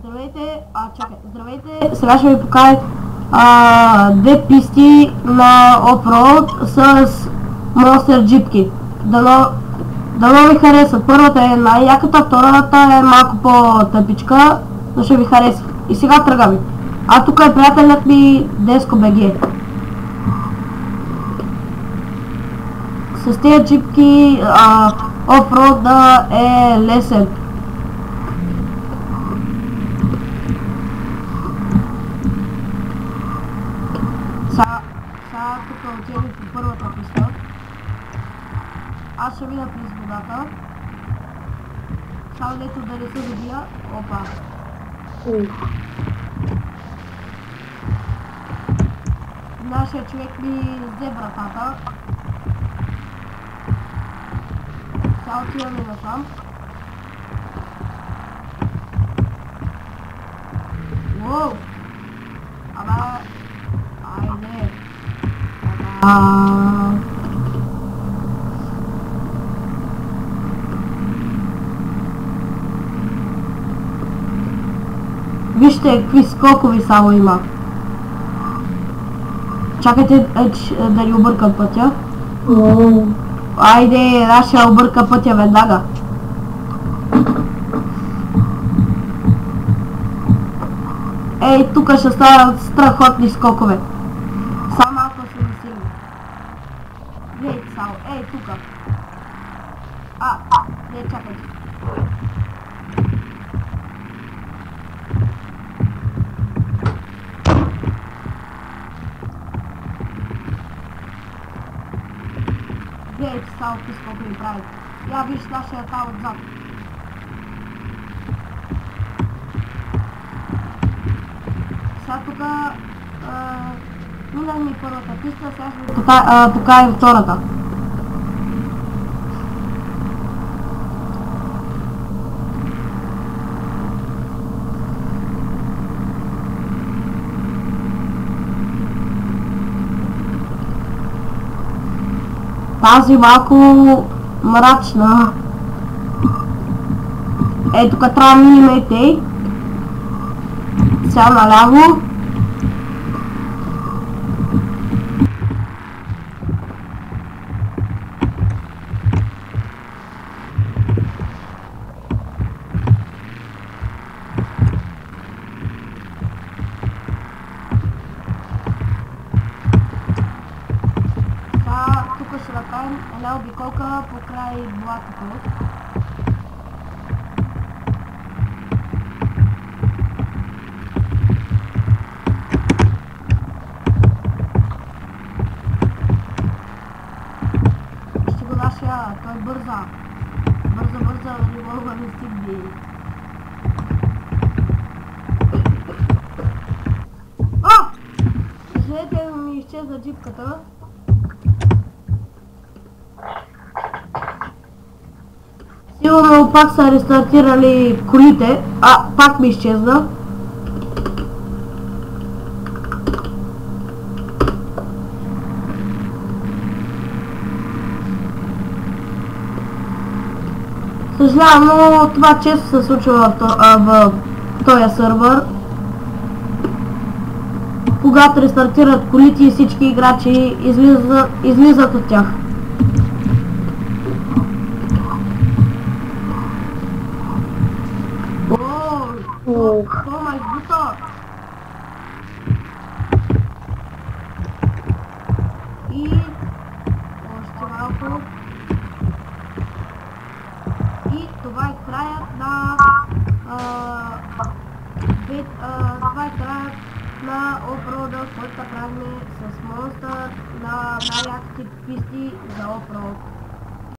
Здравейте, здравейте, сега ще ви покажа две писти на офроуд с монстър джипки. Дано ви харесат. Първата е най-яката, втората е малко по-тъпичка, но ще ви хареса. И сега тръгваме. А тук е приятелят ми Деско БГ. С тези джипки офроуда е лесен. Сега тук отидем по първата писта. Аз ще мина през водата. Само дето да не се забия. Опа. Нашия човек ми взе вратата. Сега отиваме насам. Уоу! Айде! Вижте какви скокови само има. Чакайте да ни объркам пътя. Айде, аз ще обърка пътя веднага. Ей, тук ще стават страхотни скокове. Само малко се висили. Гледайте само, ей, тука. Не, чакайте. Гледайте само какви скокове ми правите. Я виж нашия там отзад. Сега тук минах ми първата писта, сега ще покажа и втората. Тази малко мрачна. Ей, тук трябва да минем и тей. Сега наляво. Тук ще направим една обиколка покрай блатото. Ще го нашия, той бърза. Бърза, не мога да не стигне. Извинете, ми изчезна джипката. Сигурно пак са рестартирали колите. Пак ми изчезна. Съжалявам, но това често се случва в този сървър. Когато рестартират колите и всички играчи излизат от тях. Ма избута! И още малко. И това е краят на офроуда, който правим с монстър на най-яките писти за офроуд.